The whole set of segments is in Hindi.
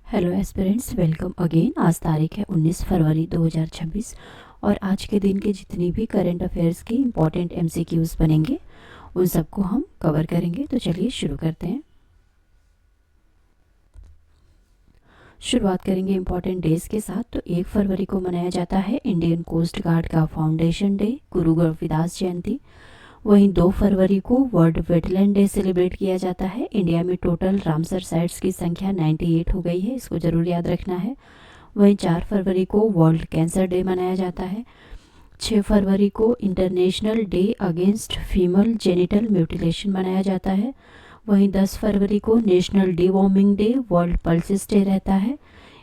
Hello aspirants, welcome again. आज तारीख है 19 फरवरी 2026 और आज के दिन के जितनी भी करंट अफेयर्स के इम्पॉर्टेंट एमसीक्यूज़ बनेंगे उन सबको हम कवर करेंगे। तो चलिए शुरू करते हैं। शुरुआत करेंगे इम्पॉर्टेंट डेज़ के साथ। तो 1 फरवरी को मनाया जाता है इंडियन कोस्ट गार्ड का फाउंडेशन डे, गुरु गोरखदास जयंती। वहीं 2 फरवरी को वर्ल्ड वेटलैंड डे सेलिब्रेट किया जाता है। इंडिया में टोटल रामसर साइट्स की संख्या 98 हो गई है, इसको ज़रूर याद रखना है। वहीं 4 फरवरी को वर्ल्ड कैंसर डे मनाया जाता है। 6 फरवरी को international day against female genital mutilation मनाया जाता है। वहीं 10 फरवरी को national deworming day, world pulses day रहता है।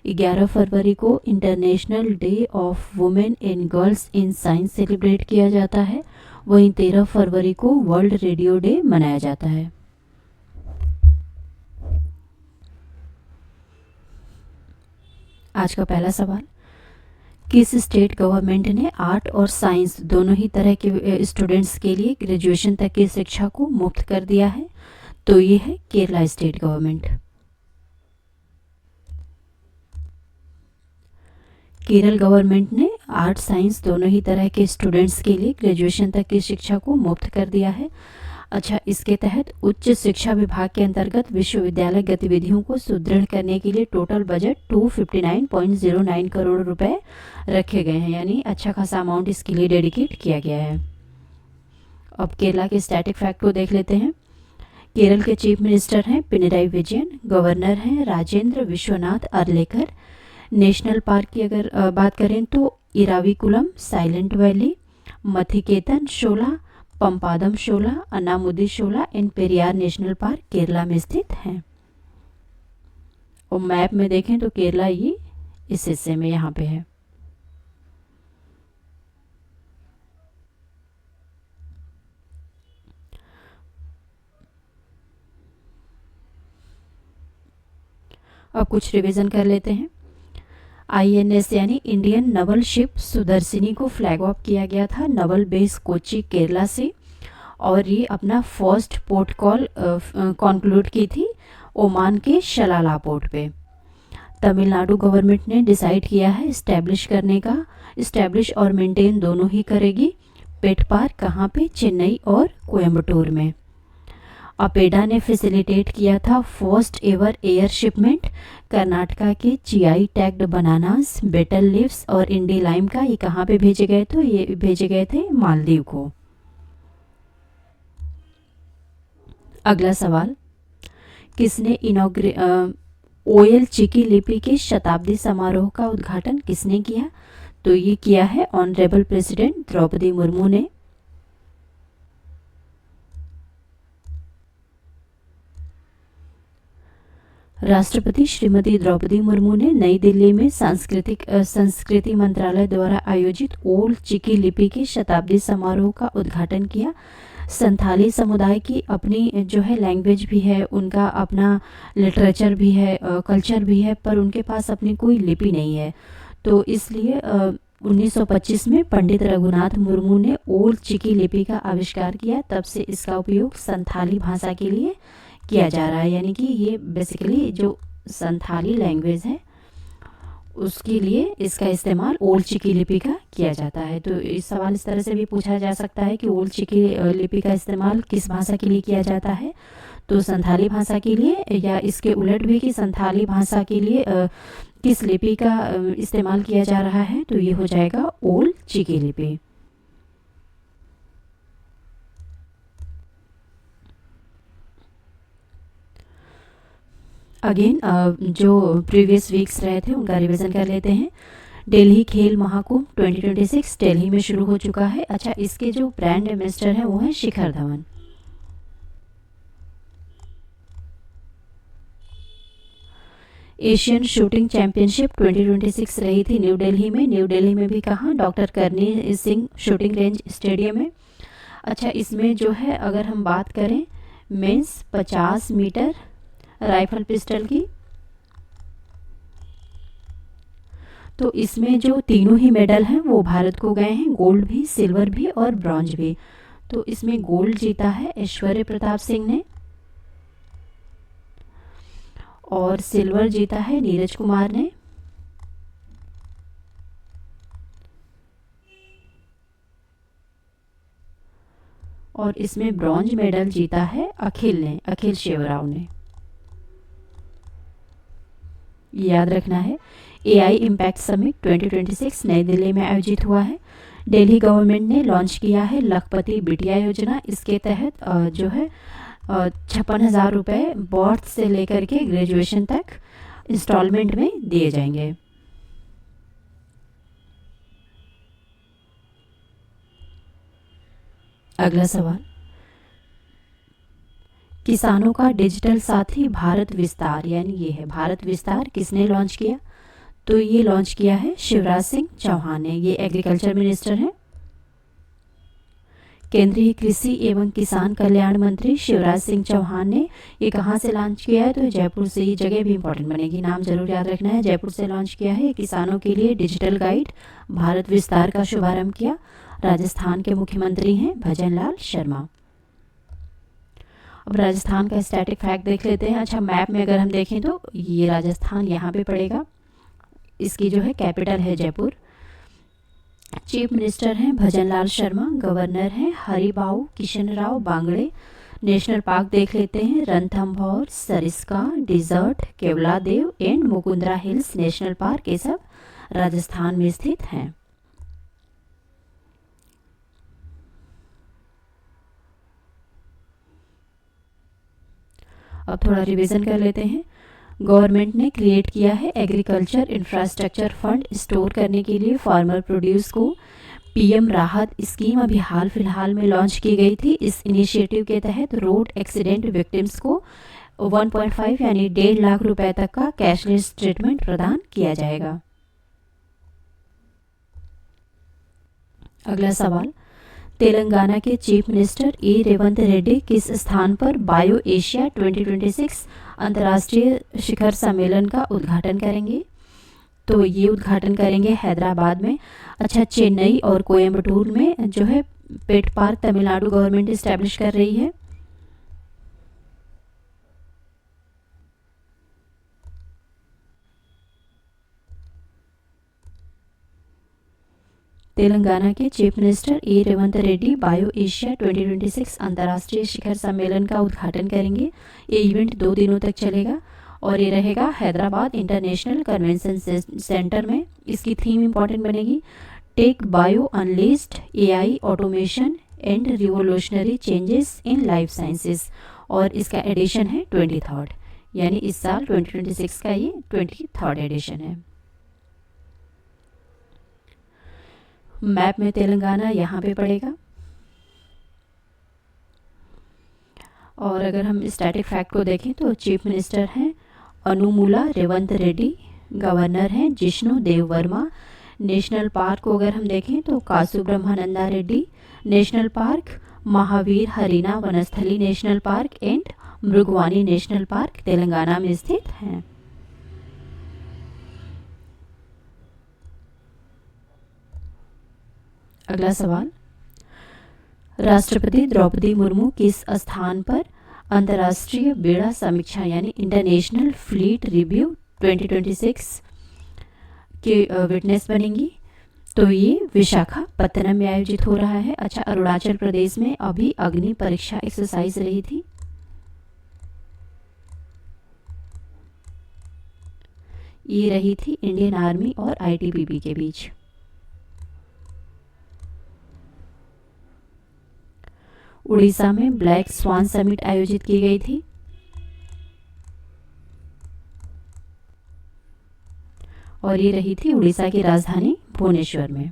11 फरवरी को international day of women and girls in science celebrate किया जाता है। वहीं 13 फरवरी को वर्ल्ड रेडियो डे मनाया जाता है। आज का पहला सवाल, किस स्टेट गवर्नमेंट ने आर्ट और साइंस दोनों ही तरह के स्टूडेंट्स के लिए ग्रेजुएशन तक की शिक्षा को मुफ्त कर दिया है? तो ये है Kerala state government. Kerala government ने आर्ट साइंस दोनों ही तरह के स्टूडेंट्स के लिए ग्रेजुएशन तक की शिक्षा को मुफ्त कर दिया है। अच्छा, इसके तहत उच्च शिक्षा विभाग के अंतर्गत विश्वविद्यालय गतिविधियों को सुदृढ़ करने के लिए टोटल बजट 259.09 करोड़ रुपए रखे गए हैं, यानी अच्छा खासा अमाउंट इसके लिए डेडिकेट किया गया है। अब केरला के स्टैटिक फैक्ट को देख लेते हैं। केरल के चीफ मिनिस्टर हैं पिनराई विजयन, गवर्नर हैं राजेंद्र विश्वनाथ अर्लेकर। नेशनल पार्क की अगर बात करें तो Eravikulam Silent Valley, Mathikettan Shola, Pampadum Shola, Anamudi Shola and Periyar National Park Kerala में स्थित हैं। और मैप में देखें तो केरला ये इस हिस्से में यहाँ पे है। अब कुछ रिवीजन कर लेते हैं। INS यानी इंडियन नवल शिप सुदर्शिनी को फ्लैग ऑफ किया गया था नवल बेस कोची केरला से, और ये अपना फर्स्ट पोर्ट कॉल कॉन्क्लूड की थी ओमान के शलाला पोर्ट पे। तमिलनाडु गवर्नमेंट ने डिसाइड किया है इस्टेब्लिश और मेंटेन दोनों ही करेगी पेट पार्क, कहाँ पे? चेन्नई और कोयम्बटूर में। अपेडा ने फैसिलिटेट किया था first ever air shipment Karnataka के GI tagged bananas, betel leaves और इंडी लाइम का। ये कहाँ पे भेजे गए थे? ये भेजे गए थे मालदीव को। अगला सवाल, किसने ओयल चिकी लिपि के शताब्दी समारोह का उद्घाटन किसने किया? तो ये किया है ऑनरेबल प्रेसिडेंट द्रौपदी मुर्मू ने। राष्ट्रपति श्रीमती द्रौपदी मुर्मू ने नई दिल्ली में संस्कृति मंत्रालय द्वारा आयोजित ओल्ड चिकी लिपि के शताब्दी समारोह का उद्घाटन किया। संथाली समुदाय की अपनी जो है लैंग्वेज भी है, उनका अपना लिटरेचर भी है, कल्चर भी है, पर उनके पास अपनी कोई लिपि नहीं है। तो इसलिए 1925 में पंडित रघुनाथ मुर्मू ने ओल्ड चिकी लिपि का आविष्कार किया। तब से इसका उपयोग संथाली भाषा के लिए किया जा रहा है, यानी कि ये बेसिकली जो संथाली लैंग्वेज है उसके लिए इसका इस्तेमाल ओल्ड चिकी लिपि का किया जाता है। तो इस सवाल इस तरह से भी पूछा जा सकता है कि ओल्ड चिकी लिपि का इस्तेमाल किस भाषा के लिए किया जाता है? तो संथाली भाषा के लिए, या इसके उलट भी कि संथाली भाषा के लिए किस लिपि का इस्तेमाल किया जा रहा है? तो ये हो जाएगा ओल्ड चिकी लिपि। अगेन जो प्रीवियस वीक्स रहे थे उनका रिवीजन कर लेते हैं। दिल्ली खेल महाकुंभ 2026 दिल्ली में शुरू हो चुका है। अच्छा, इसके जो ब्रांड एम्बेसडर हैं वो हैं Shikhar Dhawan. Asian shooting championship 2026 रही थी न्यू दिल्ली में। न्यू दिल्ली में भी कहाँ? डॉक्टर करनी सिंह शूटिंग रेंज स्टेडियम में। अच्छा, इसमें जो है अगर हम बात करें मेंस 50 मीटर राइफल पिस्टल की, तो इसमें जो तीनों ही मेडल हैं वो भारत को गए हैं, गोल्ड भी, सिल्वर भी और ब्रॉन्ज भी। तो इसमें गोल्ड जीता है ऐश्वर्य प्रताप सिंह ने। और सिल्वर जीता है नीरज कुमार ने। और इसमें ब्रॉन्ज मेडल जीता है अखिल शिवराव ने। याद रखना है, एआई इम्पैक्ट समिट 2026 नई दिल्ली में आयोजित हुआ है। दिल्ली गवर्नमेंट ने लॉन्च किया है लखपति बिटिया योजना। इसके तहत जो है 56,000 रुपये बर्थ से लेकर के ग्रेजुएशन तक इंस्टॉलमेंट में दिए जाएंगे। अगला सवाल, किसानों का डिजिटल साथी भारत विस्तार, यानी ये है भारत विस्तार, किसने लॉन्च किया? तो ये लॉन्च किया है शिवराज सिंह चौहान ने। ये एग्रीकल्चर मिनिस्टर हैं। केंद्रीय कृषि एवं किसान कल्याण मंत्री शिवराज सिंह चौहान ने ये कहाँ से लॉन्च किया है? तो जयपुर से। ये जगह भी इंपॉर्टेंट बनेगी, नाम जरूर याद रखना है। जयपुर से लॉन्च किया है। किसानों के लिए डिजिटल गाइड भारत विस्तार का शुभारंभ किया। राजस्थान के मुख्यमंत्री हैं भजन लाल शर्मा। अब राजस्थान का स्टैटिक फैक्ट देख लेते हैं। अच्छा, मैप में अगर हम देखें तो ये राजस्थान यहाँ पे पड़ेगा। इसकी जो है कैपिटल है जयपुर। चीफ मिनिस्टर हैं भजन लाल शर्मा। गवर्नर हैं हरिबाऊ किशन राव बांगड़े। नेशनल पार्क देख लेते हैं, Ranthambore, Sariska, desert, Keoladeo and Mukundra hills national park, ये सब राजस्थान में स्थित हैं। अब थोड़ा रिवीजन कर लेते हैं। गवर्नमेंट ने क्रिएट किया है एग्रीकल्चर इंफ्रास्ट्रक्चर फंड स्टोर करने के लिए फार्मर प्रोड्यूस को। पीएम राहत स्कीम अभी हाल फिलहाल में लॉन्च की गई थी। इस इनिशिएटिव के तहत रोड एक्सीडेंट विक्टिम्स को 1.5 यानी 1.5 लाख रुपए तक का कैशलेस ट्रीटमेंट प्रदान किया जाएगा। अगला सवाल, तेलंगाना के चीफ मिनिस्टर ए रेवंत रेड्डी किस स्थान पर बायो एशिया 2026 अंतर्राष्ट्रीय शिखर सम्मेलन का उद्घाटन करेंगे? तो ये उद्घाटन करेंगे हैदराबाद में। अच्छा, चेन्नई और कोयम्बटूर में जो है पेट पार्क तमिलनाडु गवर्नमेंट इस्टेब्लिश कर रही है। तेलंगाना के चीफ मिनिस्टर ए रेवंत रेड्डी बायो एशिया 2026 अंतर्राष्ट्रीय शिखर सम्मेलन का उद्घाटन करेंगे। ये इवेंट 2 दिनों तक चलेगा और ये रहेगा हैदराबाद इंटरनेशनल कन्वेंशन सेंटर में। इसकी थीम इंपॉर्टेंट बनेगी, tech bio unleashed AI automation and revolutionary changes in life sciences. और इसका एडिशन है 23rd, यानी इस साल 2026 का ये 23rd एडिशन है। मैप में तेलंगाना यहाँ पे पड़ेगा। और अगर हम स्टैटिक फैक्ट को देखें तो चीफ मिनिस्टर हैं अनुमुला रेवंत रेड्डी। गवर्नर हैं जिष्णु देव वर्मा। नेशनल पार्क को अगर हम देखें तो Kasu Brahmananda Reddy National Park, Mahavir Harina Vanasthali National Park and Mrugavani National Park Telangana में स्थित हैं। अगला सवाल, राष्ट्रपति द्रौपदी मुर्मू किस स्थान पर अंतर्राष्ट्रीय बेड़ा समीक्षा यानी इंटरनेशनल फ्लीट रिव्यू 2026 के विटनेस बनेंगी? तो ये विशाखापत्तनम में आयोजित हो रहा है। अच्छा, अरुणाचल प्रदेश में अभी अग्नि परीक्षा एक्सरसाइज रही थी। ये रही थी इंडियन आर्मी और आईटीबीपी के बीच। उड़ीसा में ब्लैक स्वान समिट आयोजित की गई थी। और ये रही थी उड़ीसा की राजधानी भुवनेश्वर में।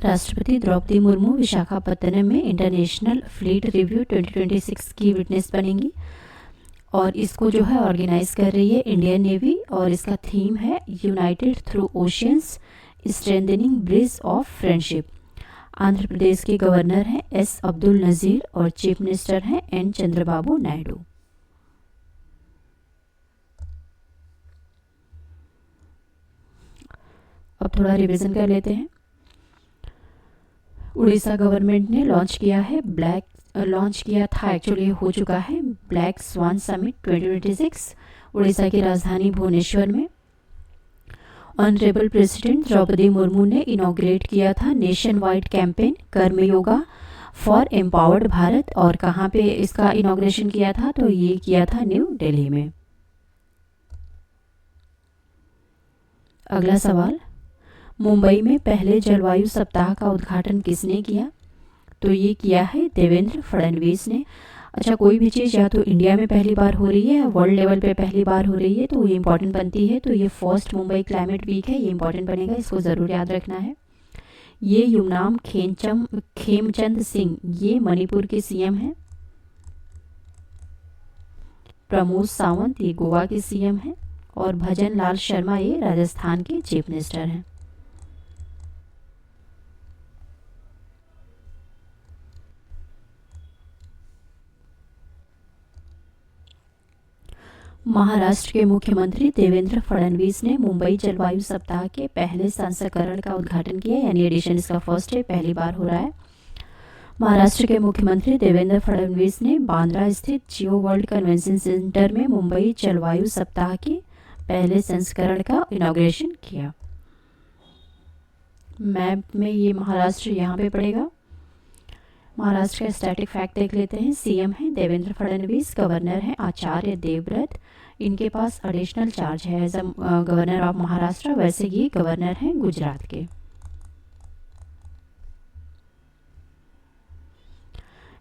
राष्ट्रपति द्रौपदी मुर्मू विशाखापत्तनम में इंटरनेशनल फ्लीट रिव्यू 2026 की विटनेस बनेंगी। और इसको जो है ऑर्गेनाइज कर रही है इंडियन नेवी। और इसका थीम है united through oceans strengthening bridge of friendship. Andhra Pradesh के गवर्नर हैं एस अब्दुल नज़ीर और चीफ मिनिस्टर हैं एन चंद्रबाबू नायडू। अब थोड़ा रिवीजन कर लेते हैं। उड़ीसा गवर्नमेंट ने लॉन्च किया था, एक्चुअली हो चुका है, ब्लैक स्वान समिट 2026 उड़ीसा की राजधानी भुवनेश्वर में। ऑनरेबल प्रेसिडेंट द्रौपदी मुर्मू ने इनॉग्रेट किया था nation wide campaign कर्मयोगा for empowered Bharat. और कहाँ पे इसका इनॉग्रेशन किया था, तो ये किया था न्यू दिल्ली में। अगला सवाल, मुंबई में पहले जलवायु सप्ताह का उद्घाटन किसने किया, तो ये किया है देवेंद्र फडणवीस ने। अच्छा, कोई भी चीज़ या तो इंडिया में पहली बार हो रही है या वर्ल्ड लेवल पे पहली बार हो रही है तो ये इंपॉर्टेंट बनती है। तो ये फर्स्ट मुंबई क्लाइमेट वीक है, ये इंपॉर्टेंट बनेगा, इसको ज़रूर याद रखना है। ये युमनाम खेमचंद सिंह ये मणिपुर के सीएम हैं। प्रमोद सावंत ये गोवा के सीएम हैं। और भजन लाल शर्मा ये राजस्थान के चीफ मिनिस्टर हैं। महाराष्ट्र के मुख्यमंत्री देवेंद्र फडणवीस ने मुंबई जलवायु सप्ताह के पहले संस्करण का उद्घाटन किया, यानी एडिशन इसका फर्स्ट है, पहली बार हो रहा है। महाराष्ट्र के मुख्यमंत्री देवेंद्र फडणवीस ने बांद्रा स्थित जियो वर्ल्ड कन्वेंशन सेंटर में मुंबई जलवायु सप्ताह के पहले संस्करण का इनॉग्रेशन किया। मैप में ये महाराष्ट्र यहाँ पे पड़ेगा। महाराष्ट्र का स्टैटिक फैक्ट देख लेते हैं। सीएम है देवेंद्र फडणवीस, गवर्नर है आचार्य देवव्रत, इनके पास एडिशनल चार्ज है as a governor of Maharashtra, वैसे ये गवर्नर हैं गुजरात के।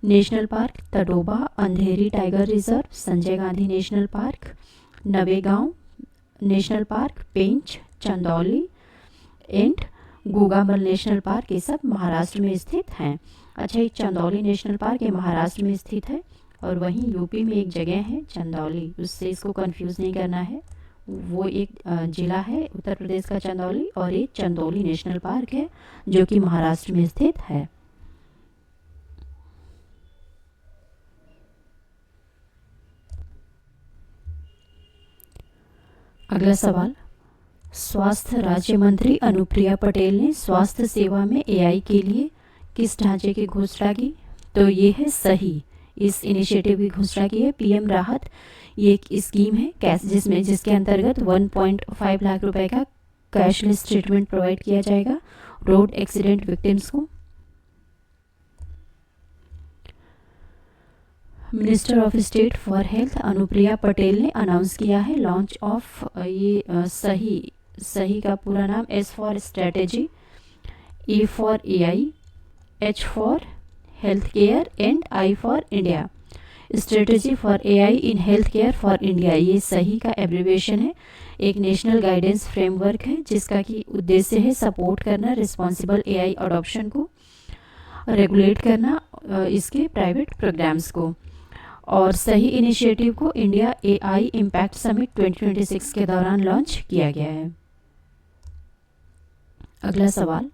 National park Tadoba, Andhari Tiger Reserve, Sanjay Gandhi National Park, Navegaon National Park, Pench, Chandoli and Gugamal National park, ये सब महाराष्ट्र में स्थित हैं। अच्छा, एक चंदौली नेशनल पार्क ये महाराष्ट्र में स्थित है और वहीं यूपी में एक जगह है चंदौली, उससे इसको कंफ्यूज नहीं करना है। वो एक जिला है उत्तर प्रदेश का चंदौली, और एक चंदौली नेशनल पार्क है जो कि महाराष्ट्र में स्थित है। अगला सवाल, स्वास्थ्य राज्य मंत्री अनुप्रिया पटेल ने स्वास्थ्य सेवा में एआई के लिए किस ढांचे की घोषणा की, तो ये है सही, इस इनिशिएटिव की घोषणा की है। पीएम राहत ये एक स्कीम है कैश जिसके अंतर्गत 1.5 लाख रुपए का कैशलेस ट्रीटमेंट प्रोवाइड किया जाएगा रोड एक्सीडेंट विक्टिम्स को। Minister of state for health Anupriya Patel ने अनाउंस किया है लॉन्च ऑफ सही का पूरा नाम S for strategy, A for AI, H for health care and I for India, strategy for AI in health care for India. ये सही का एब्रीविएशन है, एक नेशनल गाइडेंस फ्रेमवर्क है जिसका कि उद्देश्य है सपोर्ट करना रिस्पॉन्सिबल एआई अडॉप्शन को, रेगुलेट करना इसके प्राइवेट प्रोग्राम्स को। और सही इनिशिएटिव को इंडिया एआई इम्पैक्ट समिट 2026 के दौरान लॉन्च किया गया है। अगला सवाल,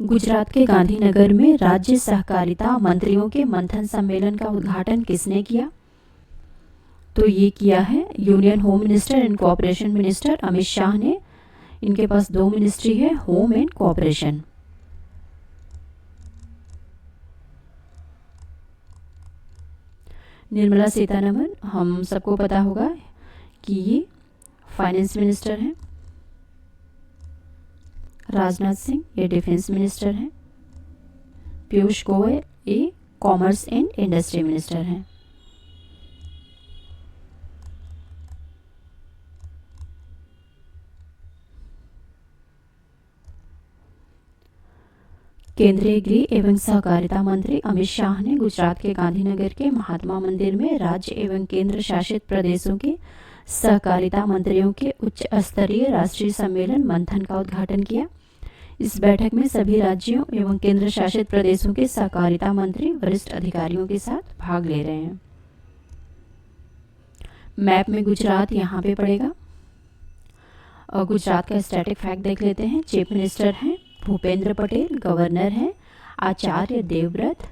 गुजरात के गांधीनगर में राज्य सहकारिता मंत्रियों के मंथन सम्मेलन का उद्घाटन किसने किया, तो ये किया है union home minister and cooperation minister Amit Shah ने। इनके पास 2 मिनिस्ट्री है, home and cooperation. Nirmala Sitharaman हम सबको पता होगा कि ये फाइनेंस मिनिस्टर हैं। राजनाथ सिंह ये डिफेंस मिनिस्टर हैं। पीयूष गोयल ये कॉमर्स एंड इंडस्ट्री मिनिस्टर हैं। केंद्रीय गृह एवं सहकारिता मंत्री अमित शाह ने गुजरात के गांधीनगर के महात्मा मंदिर में राज्य एवं केंद्र शासित प्रदेशों के सहकारिता मंत्रियों के उच्च स्तरीय राष्ट्रीय सम्मेलन मंथन का उद्घाटन किया। इस बैठक में सभी राज्यों एवं केंद्र शासित प्रदेशों के सहकारिता मंत्री वरिष्ठ अधिकारियों के साथ भाग ले रहे हैं। मैप में गुजरात यहाँ पे पड़ेगा। और गुजरात का स्टैटिक फैक्ट देख लेते हैं। चीफ मिनिस्टर हैं भूपेंद्र पटेल, गवर्नर हैं आचार्य देवव्रत,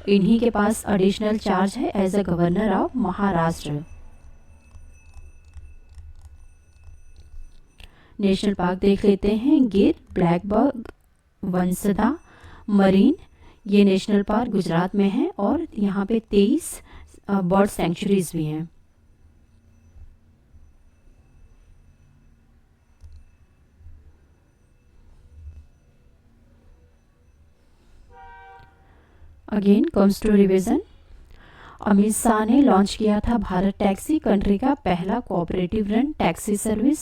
इन्हीं के पास एडिशनल चार्ज है as a governor of Maharashtra. National park देख लेते हैं। गिर, ब्लैकबक, वंसदा, मरीन, ये नेशनल पार्क गुजरात में है और यहाँ पे 23 बर्ड सेंचुरीज भी हैं। Again comes to revision. Amit Shah ने लॉन्च किया था भारत टैक्सी, कंट्री का पहला कोऑपरेटिव रन टैक्सी सर्विस,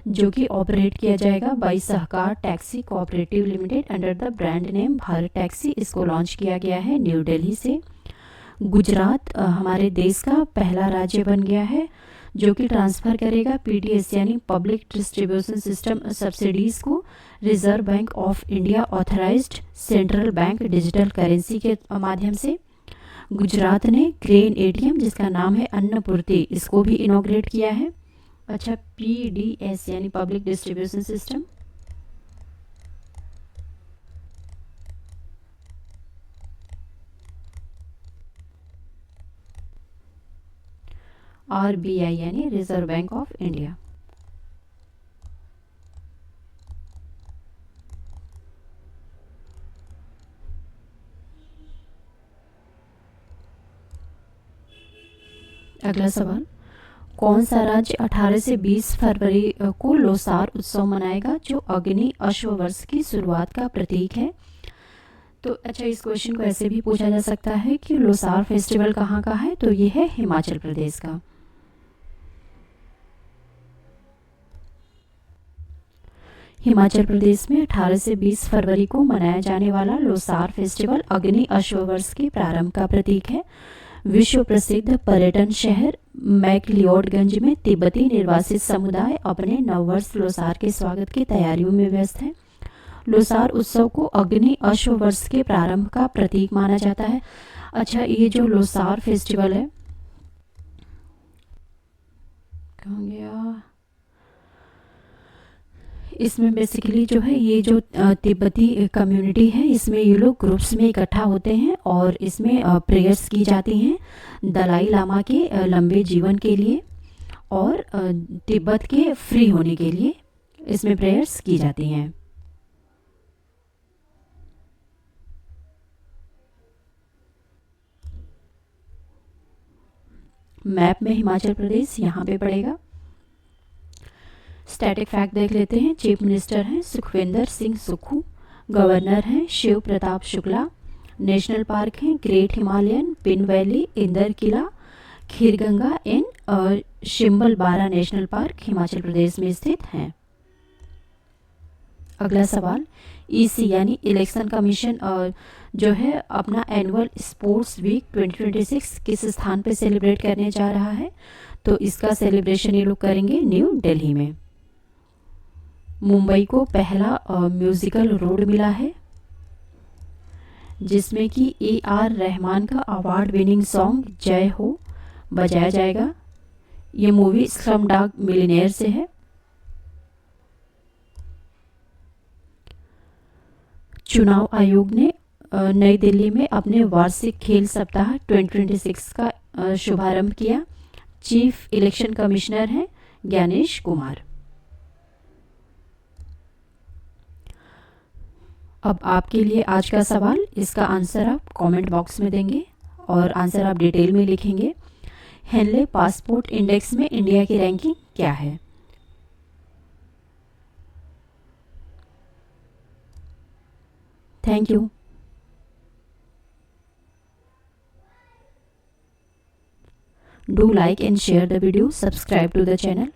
जो कि ऑपरेट किया जाएगा by Sahakar taxi cooperative limited under the brand name Bharat taxi. इसको लॉन्च किया गया है न्यू दिल्ली से। गुजरात हमारे देश का पहला राज्य बन गया है जो कि ट्रांसफ़र करेगा पीडीएस यानी पब्लिक डिस्ट्रीब्यूशन सिस्टम सब्सिडीज़ को reserve bank of India authorised central bank digital currency के माध्यम से। गुजरात ने ग्रेन एटीएम जिसका नाम है अन्नपूर्ति, इसको भी इनॉग्रेट किया है। अच्छा, पीडीएस यानी पब्लिक डिस्ट्रीब्यूशन सिस्टम। आरबीआई यानी रिजर्व बैंक ऑफ इंडिया। अगला सवाल, कौन सा राज्य 18 से 20 फरवरी को लोसार उत्सव मनाएगा जो अग्नि अश्व वर्ष की शुरुआत का प्रतीक है? तो अच्छा, इस क्वेश्चन को ऐसे भी पूछा जा सकता है कि लोसार फेस्टिवल कहाँ का है, तो ये है हिमाचल प्रदेश का। हिमाचल प्रदेश में 18 से 20 फरवरी को मनाया जाने वाला लोसार फेस्टिवल अग्नि अश्व वर्ष के प्रारंभ का प्रतीक है। विश्व प्रसिद्ध पर्यटन शहर मैक्लियोडगंज में तिब्बती निर्वासित समुदाय अपने नववर्ष लोसार के स्वागत की तैयारियों में व्यस्त है। लोसार उत्सव को अग्नि अश्व वर्ष के प्रारंभ का प्रतीक माना जाता है। अच्छा, ये जो लोसार फेस्टिवल है, कहाँ गया, इसमें बेसिकली जो है ये जो तिब्बती कम्युनिटी है इसमें ये लोग ग्रुप्स में इकट्ठा होते हैं और इसमें प्रेयर्स की जाती हैं दलाई लामा के लंबे जीवन के लिए और तिब्बत के फ्री होने के लिए इसमें प्रेयर्स की जाती हैं। मैप में हिमाचल प्रदेश यहाँ पे पड़ेगा। स्टैटिक फैक्ट देख लेते हैं। चीफ मिनिस्टर हैं सुखविंदर सिंह सुक्खू, गवर्नर हैं शिव प्रताप शुक्ला, नेशनल पार्क हैं Great Himalayan, Pin Valley, Inder Kila, Kheerganga and Simbalbara National Park Himachal Pradesh में स्थित हैं। अगला सवाल, ईसी यानी इलेक्शन कमीशन जो है अपना एनुअल स्पोर्ट्स वीक 2026 किस स्थान पे सेलिब्रेट करने जा रहा है? तो इसका सेलिब्रेशन ये लोग करेंगे न्यू दिल्ली में। मुंबई को पहला म्यूजिकल रोड मिला है जिसमें कि AR रहमान का अवार्ड विनिंग सॉन्ग जय हो बजाया जाएगा। ये मूवी स्लमडॉग मिलियनेयर से है। चुनाव आयोग ने नई दिल्ली में अपने वार्षिक खेल सप्ताह 2026 का शुभारंभ किया। चीफ इलेक्शन कमिश्नर हैं ज्ञानेश कुमार। अब आपके लिए आज का सवाल, इसका आंसर आप कमेंट बॉक्स में देंगे और आंसर आप डिटेल में लिखेंगे। हेनले पासपोर्ट इंडेक्स में इंडिया की रैंकिंग क्या है? Thank you. Do like and share the video, subscribe to the channel.